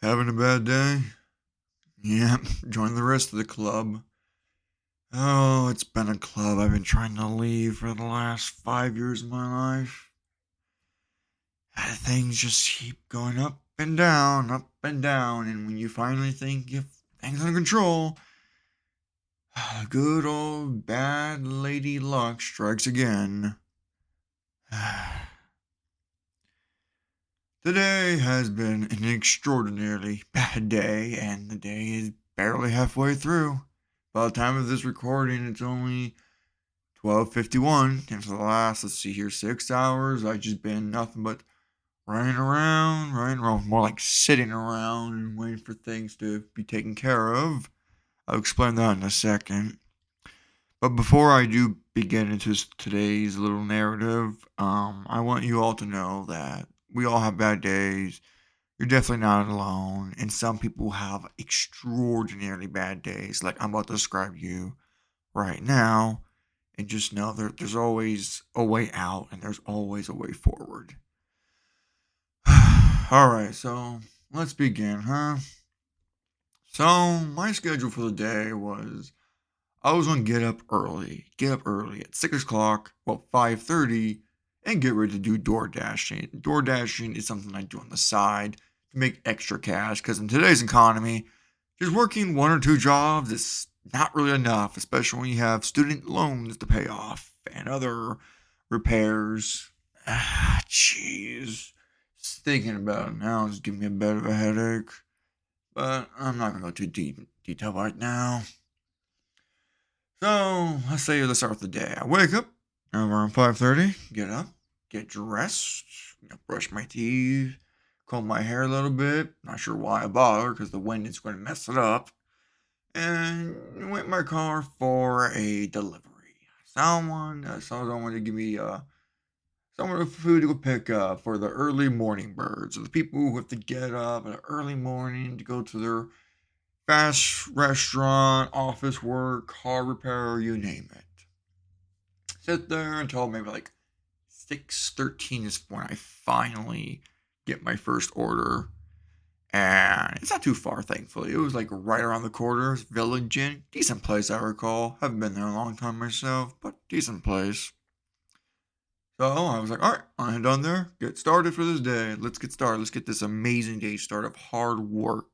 Having a bad day? Yep, join the rest of the club. Oh, it's been a club I've been trying to leave for the last 5 years of my life. Things just keep going up and down, and when you finally think you have things under control, good old bad lady luck strikes again. Today has been an extraordinarily bad day, and the day is barely halfway through. By the time of this recording, it's only 12:51, and for the last, let's see here, 6 hours, I've just been nothing but running around, more like sitting around and waiting for things to be taken care of. I'll explain that in a second. But before I do begin into today's little narrative, I want you all to know that we all have bad days. You're definitely not alone, and some people have extraordinarily bad days, like I'm about to describe you right now. And just know there's always a way out, and there's always a way forward. All right, so let's begin, huh? So my schedule for the day was I was gonna get up early at 6 o'clock, well 5:30, and get ready to do door dashing. Door dashing is something I do on the side to make extra cash, because in today's economy, just working one or two jobs is not really enough, especially when you have student loans to pay off and other repairs. Jeez. Just thinking about it now is giving me a bit of a headache. But I'm not gonna go too deep detail right now. So let's start with the day. I wake up around 5:30, get up, get dressed, brush my teeth, comb my hair a little bit. Not sure why I bother, because the wind is going to mess it up. And went in my car for a delivery. Someone wanted to give me someone with food to go pick up for the early morning birds, or the people who have to get up in the early morning to go to their fast restaurant, office work, car repair, you name it. Sit there until maybe like 6:13 is when I finally get my first order. And it's not too far, thankfully. It was like right around the corner, Village Inn. Decent place, I recall. Haven't been there in a long time myself, but decent place. So I was like, all right, I'm done there. Get started for this day. Let's get started. Let's get this amazing day started of hard work.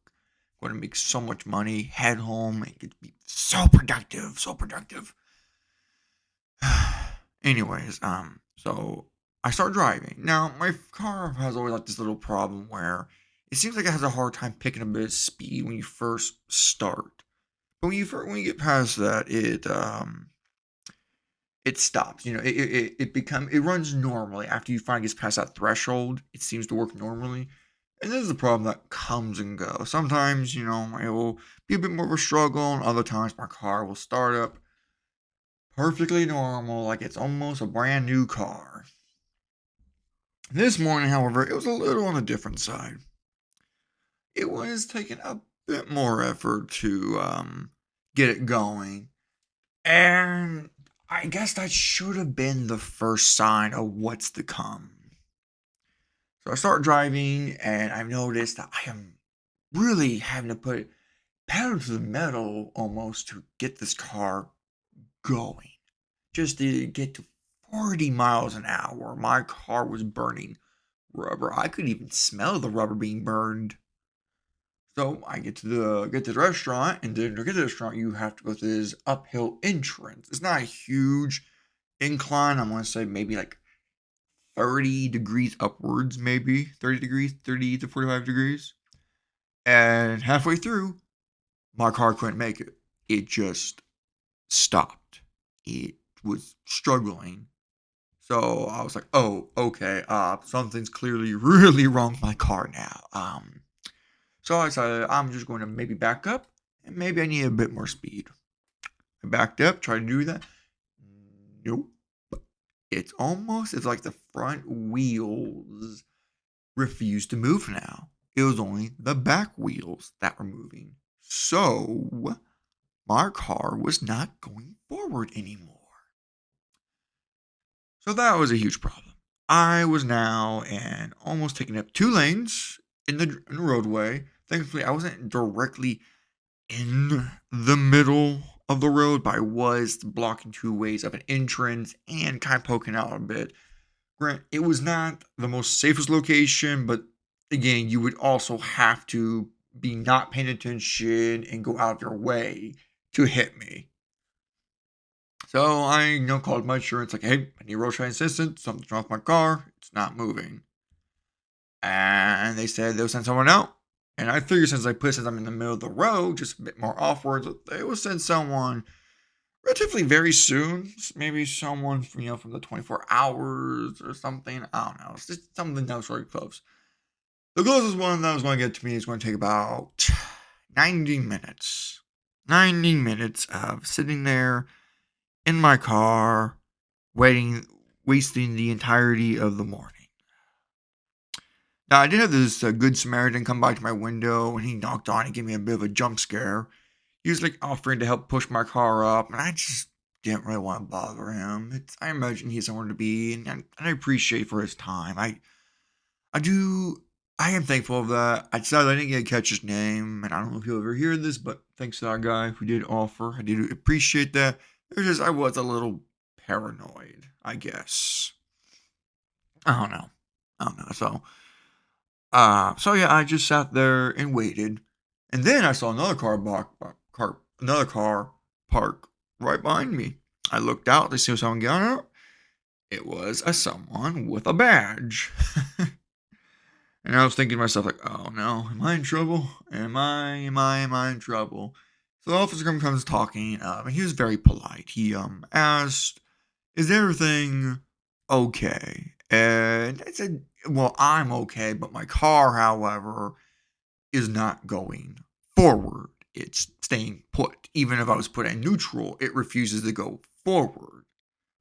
Going to make so much money, head home, and get to be so productive, so productive. Anyways, so I start driving. Now, my car has always like this little problem where it seems like it has a hard time picking up a bit of speed when you first start. But when you get past that, it stops. It runs normally after you finally get past that threshold. It seems to work normally. And this is the problem that comes and goes. Sometimes, it will be a bit more of a struggle, and other times my car will start up perfectly normal, like it's almost a brand new car. This morning, however, it was a little on the different side. It was taking a bit more effort to get it going, and I guess that should have been the first sign of what's to come. So I start driving, and I've noticed that I am really having to put pedal to the metal almost to get this car going. Just to get to 40 miles an hour, my car was burning rubber. I could even smell the rubber being burned. So I get to the restaurant, and then to get to the restaurant, you have to go through this uphill entrance. It's not a huge incline. I'm gonna say maybe like 30 degrees upwards, maybe 30 degrees, 30 to 45 degrees. And halfway through, my car couldn't make it. It just stopped. It was struggling. So I was like, oh, okay, something's clearly really wrong with my car now. So I decided I'm just going to maybe back up, and maybe I need a bit more speed. I backed up, tried to do that. Nope. It's like the front wheels refused to move now. It was only the back wheels that were moving. So my car was not going forward anymore. So that was a huge problem. I was now and almost taking up two lanes in the roadway Thankfully, I wasn't directly in the middle of the road, but I was blocking two ways of an entrance and kind of poking out a bit. Grant, it was not the most safest location, but again, you would also have to be not paying attention and go out of your way to hit me. So I, called my insurance like, hey, I need roadside assistance. Something's wrong with my car. It's not moving. And they said they'll send someone out. And I figured since I'm in the middle of the road, just a bit more offwards, they will send someone relatively very soon. Maybe someone from the 24 hours or something. I don't know. It's just something that was really close. The closest one that was going to get to me is going to take about 90 minutes. 90 minutes of sitting there in my car, wasting the entirety of the morning. Now, I did have this good Samaritan come by to my window, and he knocked on and gave me a bit of a jump scare. He was like offering to help push my car up, and I just didn't really want to bother him. I imagine he's somewhere to be, and I appreciate for his time. I do. I am thankful of that. I decided I didn't get to catch his name, and I don't know if he'll ever hear this, but thanks to that guy who did offer. I did appreciate that. It was just I was a little paranoid, I guess. I don't know. So yeah, I just sat there and waited, and then I saw another car park right behind me. I looked out to see if someone got out. It was someone with a badge. And I was thinking to myself, like, oh no, am I in trouble? Am I in trouble? So the officer comes talking, and he was very polite. He asked, is everything okay? And I said, well, I'm okay, but my car, however, is not going forward. It's staying put. Even if I was put in neutral, it refuses to go forward.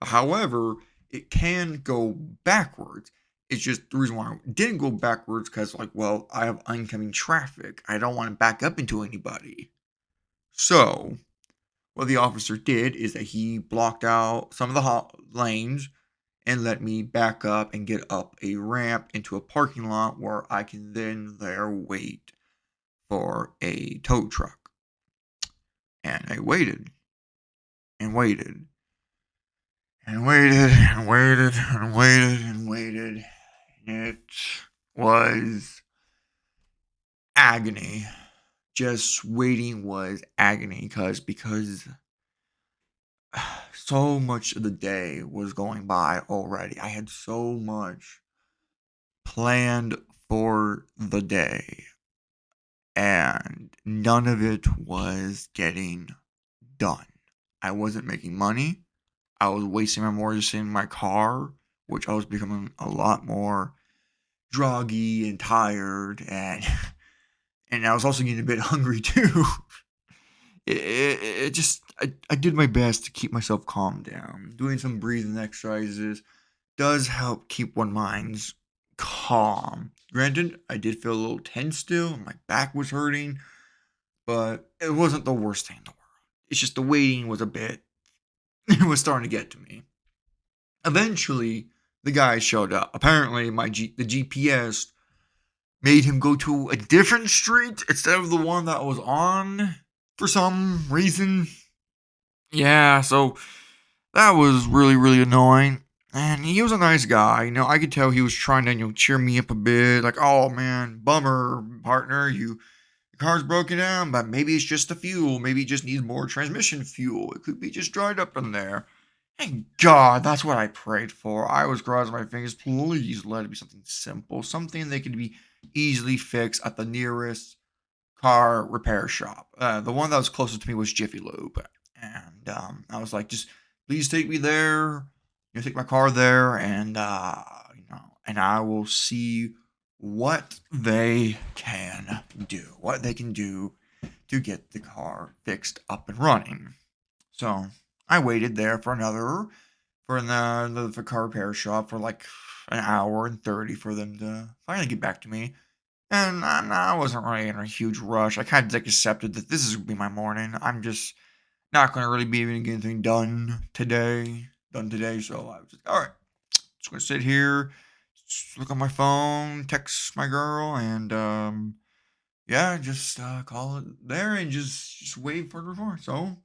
However, it can go backwards. It's just the reason why I didn't go backwards because, I have oncoming traffic. I don't want to back up into anybody. So, what the officer did is that he blocked out some of the lanes and let me back up and get up a ramp into a parking lot where I can then there wait for a tow truck. And I waited and waited and waited and waited and waited and waited. It was agony. Just waiting was agony because so much of the day was going by already. I had so much planned for the day, and none of it was getting done. I wasn't making money. I was wasting my mortgage just in my car, which I was becoming a lot more groggy and tired, and and I was also getting a bit hungry too. I did my best to keep myself calm down. Doing some breathing exercises does help keep one's minds calm. Granted, I did feel a little tense still, and my back was hurting, but it wasn't the worst thing in the world. It's just the waiting was a bit, it was starting to get to me. Eventually, the guy showed up. Apparently, the GPS made him go to a different street instead of the one that was on for some reason. Yeah, so that was really, really annoying. And he was a nice guy. I could tell he was trying to, cheer me up a bit. Like, oh man, bummer, partner. Your car's broken down, but maybe it's just the fuel. Maybe it just needs more transmission fuel. It could be just dried up in there. Thank God, that's what I prayed for. I was crossing my fingers. Please let it be something simple. Something that could be easily fixed at the nearest car repair shop. The one that was closest to me was Jiffy Lube. And I was like, just please take me there. Take my car there, and and I will see what they can do to get the car fixed up and running. So I waited there for the car repair shop for like an hour and 30 for them to finally get back to me. And I wasn't really in a huge rush. I kind of accepted that this is going to be my morning. I'm just not going to really be able to get anything done today. So I was just, all right, just going to sit here, look on my phone, text my girl, and yeah, just call it there and just wait for the report. So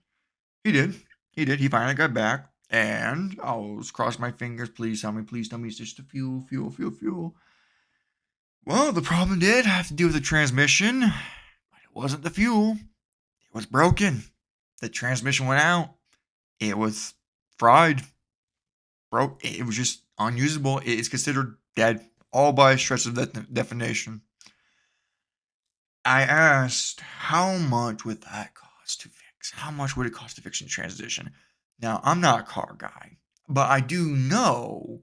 he did. He did. He finally got back. And I was crossing my fingers. Please tell me it's just the fuel. Well, the problem did have to do with the transmission, but it wasn't the fuel. It was broken. The transmission went out. It was fried. Broke. It was just unusable. It is considered dead, all by a stretch of that definition. I asked, how much would that cost to fix? How much would it cost to fix a transition? Now, I'm not a car guy, but I do know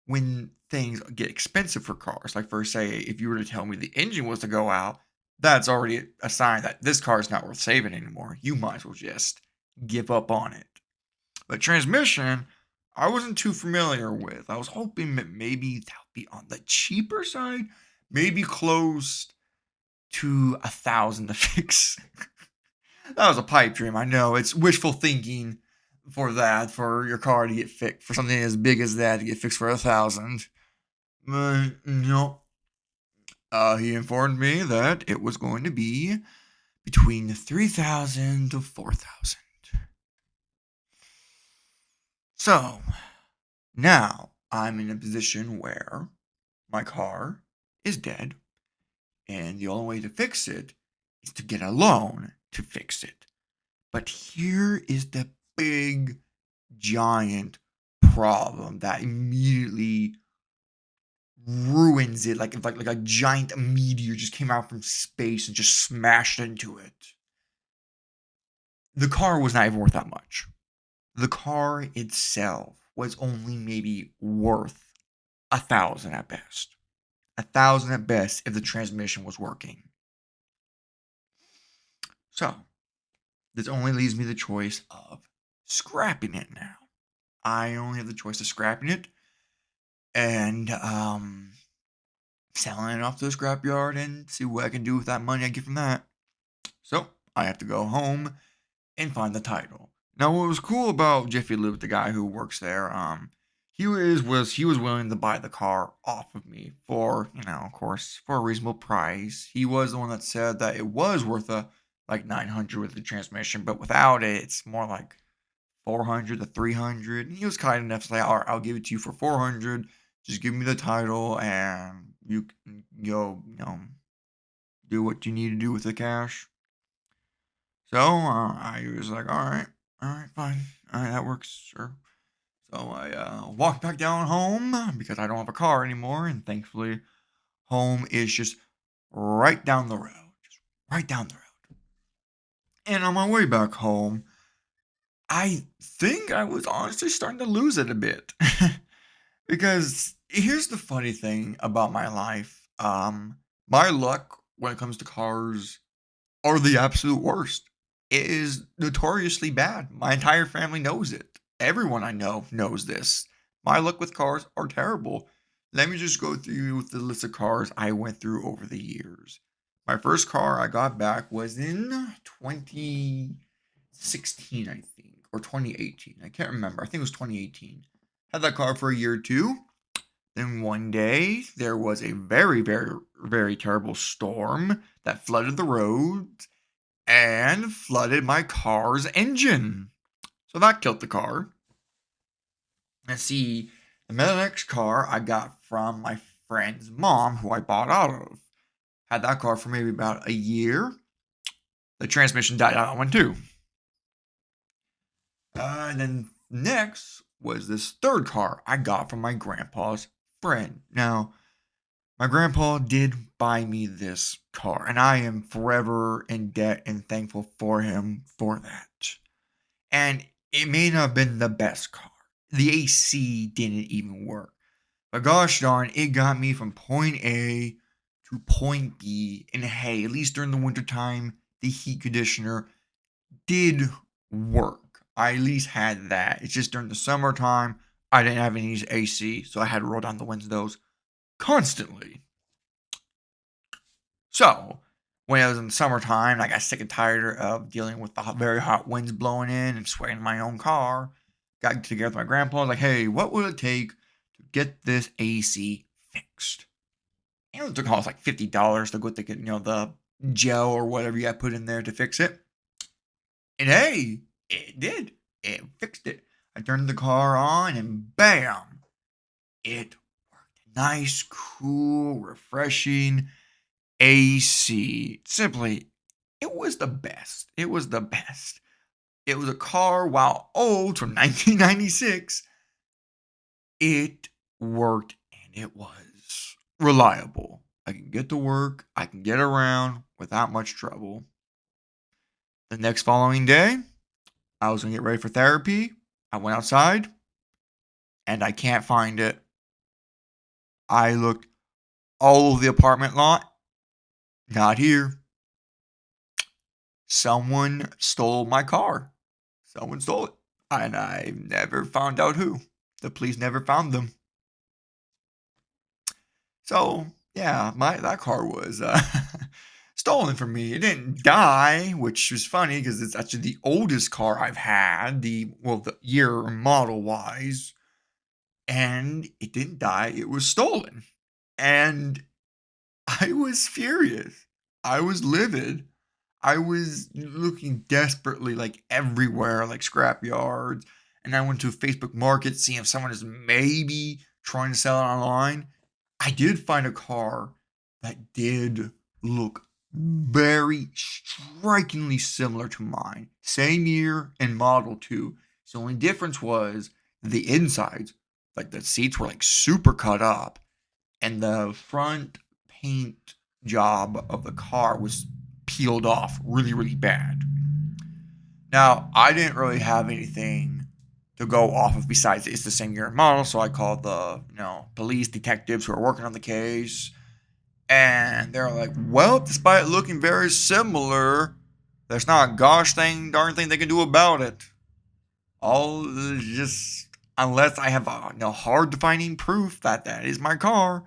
when things get expensive for cars. Like, for say, if you were to tell me the engine was to go out, that's already a sign that this car is not worth saving anymore. You might as well just give up on it. But transmission, I wasn't too familiar with. I was hoping that maybe that would be on the cheaper side, maybe close to 1,000 to fix. That was a pipe dream. I know it's wishful thinking for that, for your car to get fixed, for something as big as that to get fixed for 1,000. But no, he informed me that it was going to be between 3,000 to 4,000. So now I'm in a position where my car is dead, and the only way to fix it is to get a loan to fix it. But here is the big, giant problem that immediately ruins it, like a giant meteor just came out from space and just smashed into it. The car was not even worth that much. The car itself was only maybe worth 1,000 at best. 1,000 at best if the transmission was working. So, this only leaves me the choice of scrapping it now. I only have the choice of scrapping it and selling it off to the scrapyard and see what I can do with that money I get from that. So, I have to go home and find the title. Now, what was cool about Jiffy Lube, the guy who works there, he was willing to buy the car off of me for, of course, for a reasonable price. He was the one that said that it was worth like 900 with the transmission, but without it, it's more like 400 to 300. And he was kind enough to say, all right, I'll give it to you for 400. Just give me the title and you can go, do what you need to do with the cash. So I was like, all right, fine. All right, that works, sure. So I walked back down home because I don't have a car anymore. And thankfully, home is just right down the road. Just right down the road. And on my way back home, I think I was honestly starting to lose it a bit. Because here's the funny thing about my life. My luck when it comes to cars are the absolute worst. It is notoriously bad. My entire family knows it. Everyone I know knows this. My luck with cars are terrible. Let me just go through the list of cars I went through over the years. My first car I got back was in 2016, I think, or 2018. I can't remember. I think it was 2018. Had that car for a year or two. Then one day, there was a very, very, very terrible storm that flooded the roads and flooded my car's engine. So that killed the car. And see, the next car I got from my friend's mom, who I bought out of. Had that car for maybe about a year. The transmission died on that one too. And then next was this third car I got from my grandpa's friend. Now, my grandpa did buy me this car, and I am forever in debt and thankful for him for that. And it may not have been the best car. The AC didn't even work. But gosh darn, it got me from point A to point B. And hey, at least during the wintertime, the heat conditioner did work. I at least had that. It's just during the summertime, I didn't have any AC, so I had to roll down the windows constantly. So, when it was in the summertime, I got sick and tired of dealing with the very hot winds blowing in and sweating in my own car. Got together with my grandpa. I was like, hey, what would it take to get this AC fixed? And it took almost like $50 to go to get, the gel or whatever you got put in there to fix it. And hey, it did. It fixed it. I turned the car on and bam, it worked. Nice, cool, refreshing AC. Simply, it was the best. It was the best. It was a car, while old, from 1996. It worked and it was reliable. I can get to work. I can get around without much trouble. The next following day, I was going to get ready for therapy. I went outside and I can't find it. I looked all over the apartment lot. Not here. Someone stole my car. Someone stole it. And I never found out who. The police never found them. So, yeah, that car was stolen from me. It didn't die, which was funny because it's actually the oldest car I've had, the year model wise. And it didn't die, it was stolen. And I was furious. I was livid. I was looking desperately, like, everywhere, like scrap yards. And I went to a Facebook Market, seeing if someone is maybe trying to sell it online. I did find a car that did look very strikingly similar to mine. Same year and model too. So the only difference was the insides, like the seats were like super cut up, and the front paint job of the car was peeled off really, really bad. Now, I didn't really have anything to go off of besides it's the same year and model, so I called the police detectives who are working on the case, and they're like, well, despite looking very similar, there's not a gosh dang darn thing they can do about it. All just unless I have hard defining proof that is my car,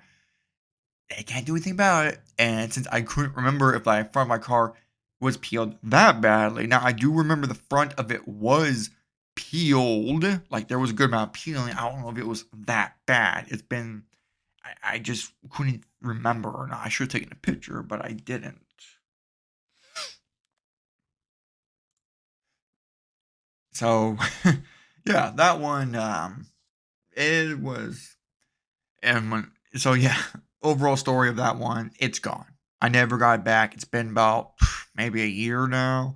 they can't do anything about it. And since I couldn't remember if the front of my car was peeled that badly, now I do remember the front of it was peeled, like there was a good amount of peeling. I don't know if it was that bad. It's been, I just couldn't remember or not. I should have taken a picture, but I didn't. So, yeah, that one, it was, and when, so yeah, overall story of that one, it's gone. I never got it back. It's been about maybe a year now,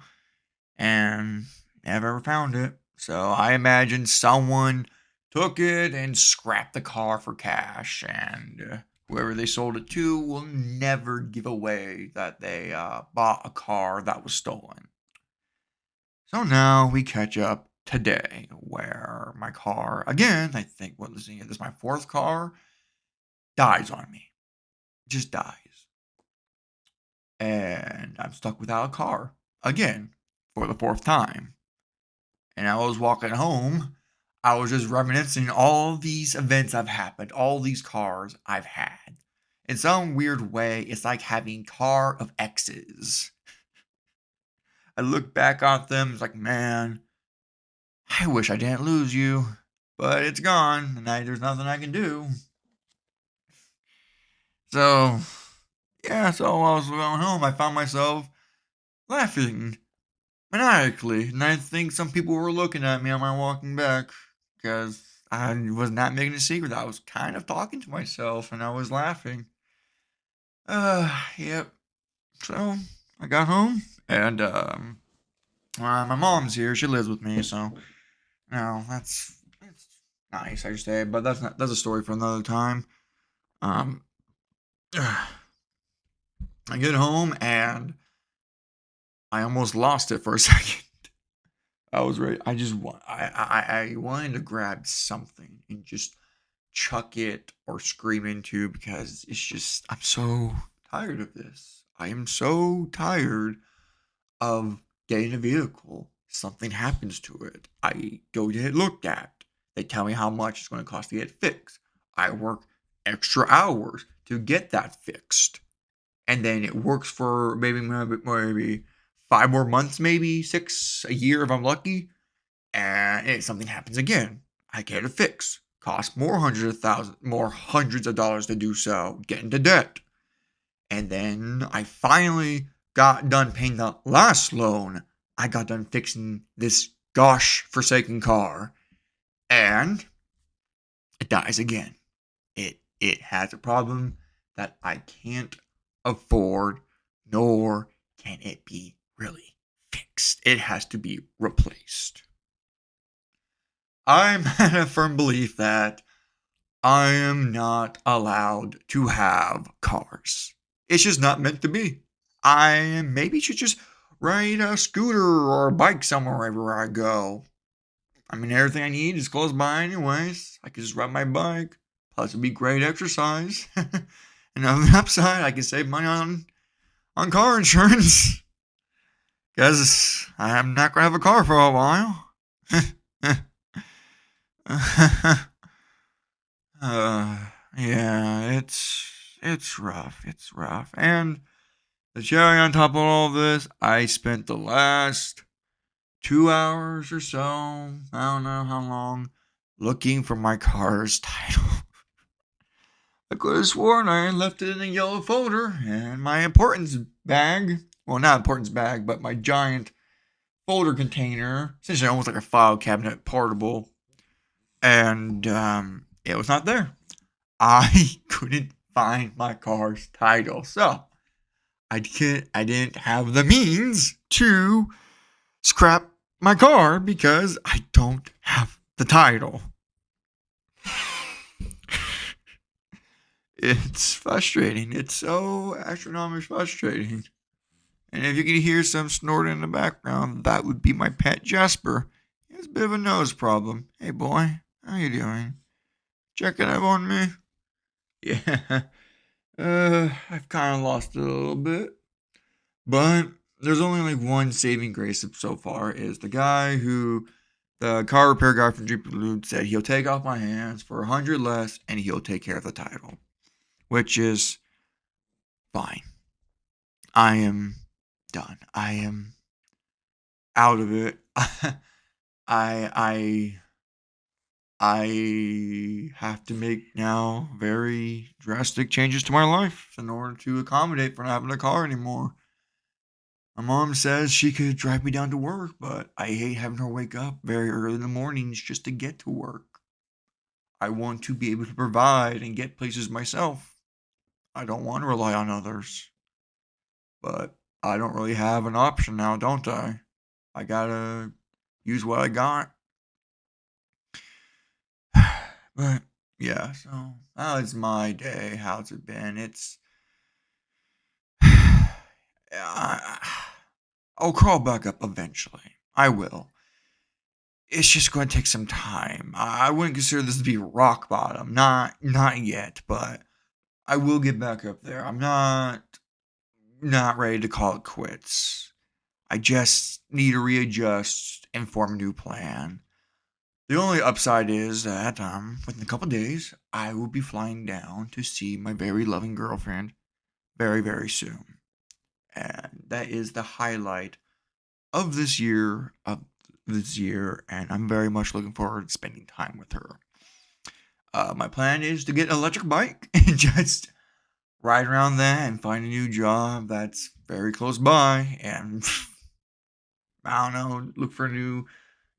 and never ever found it. So I imagine someone took it and scrapped the car for cash, and whoever they sold it to will never give away that they bought a car that was stolen. So now we catch up today, where my car, again, I think, this is my fourth car, dies on me. Just dies. And I'm stuck without a car again for the fourth time. And I was walking home. I was just reminiscing all these events I've happened, all these cars I've had. In some weird way, it's like having car of X's. I look back on them, it's like, man, I wish I didn't lose you, but it's gone, and there's nothing I can do. So, yeah, so while I was going home, I found myself laughing maniacally, and I think some people were looking at me on my walking back, because I was not making a secret. I was kind of talking to myself, and I was laughing. Yep. So, I got home, and, my mom's here. She lives with me, so, that's nice, I say, but that's a story for another time. Um, I get home, and I almost lost it for a second. I was ready. I wanted to grab something and just chuck it or scream into, because it's just, I'm so tired of this. I am so tired of getting a vehicle. Something happens to it. I go get it looked at. They tell me how much it's going to cost to get it fixed. I work extra hours to get that fixed. And then it works for maybe 5 more months, maybe 6, a year if I'm lucky. And something happens again. I get it fixed. Cost more hundreds of dollars to do so. Get into debt. And then I finally got done paying the last loan, I got done fixing this gosh forsaken car, and it dies again. It has a problem that I can't afford, nor can it be really fixed. It has to be replaced. I'm in a firm belief that I am not allowed to have cars. It's just not meant to be. I maybe should just ride a scooter or a bike somewhere wherever I go. I mean, everything I need is close by anyways. I can just ride my bike. Plus, it'd be great exercise. And on the upside, I can save money on car insurance. Because I'm not going to have a car for a while. Yeah, it's rough. It's rough. And the cherry on top of all this, I spent the last 2 hours or so, I don't know how long, looking for my car's title. I could have sworn I left it in a yellow folder, and my importance bag, well, not importance bag, but my giant folder container, essentially almost like a file cabinet portable, and it was not there. I couldn't find my car's title, so I didn't have the means to scrap my car because I don't have the title. It's frustrating. It's so astronomically frustrating. And if you could hear some snorting in the background, that would be my pet Jasper. He has a bit of a nose problem. Hey boy, how you doing? Checking up on me? Yeah. I've kind of lost it a little bit. But there's only like one saving grace so far is the guy who, the car repair guy from Jeep Lube said he'll take off my hands for 100 less and he'll take care of the title. Which is fine. I am done. I am out of it. I I have to make now very drastic changes to my life in order to accommodate for not having a car anymore. My mom says she could drive me down to work, but I hate having her wake up very early in the mornings just to get to work. I want to be able to provide and get places myself. I don't want to rely on others. But I don't really have an option now, don't I? I gotta use what I got. But yeah, so how's my day? How's it been? It's I'll crawl back up eventually. I will. It's just going to take some time. I wouldn't consider this to be rock bottom. Not yet, but I will get back up there. I'm not ready to call it quits. I just need to readjust and form a new plan. The only upside is that within a couple days, I will be flying down to see my very loving girlfriend very, very soon. And that is the highlight of this year, and I'm very much looking forward to spending time with her. My plan is to get an electric bike and just ride around that and find a new job that's very close by, and I don't know, look for a new,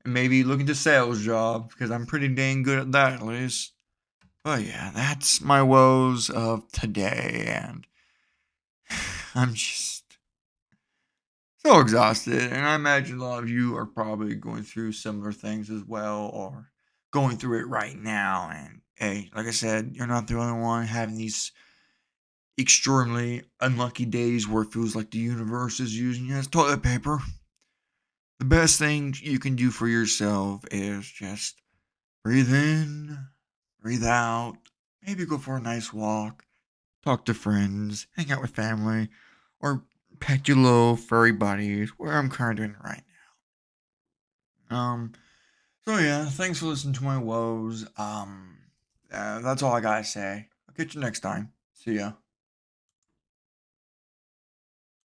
maybe look into sales job because I'm pretty dang good at that at least. But yeah, that's my woes of today, and I'm just so exhausted. And I imagine a lot of you are probably going through similar things as well, or going through it right now. And hey, like I said, you're not the only one having these extremely unlucky days where it feels like the universe is using you as toilet paper. The best thing you can do for yourself is just breathe in, breathe out, maybe go for a nice walk, talk to friends, hang out with family, or pet your little furry buddies, where I'm kind of doing right now. So yeah, thanks for listening to my woes. That's all I gotta say. I'll catch you next time. See ya.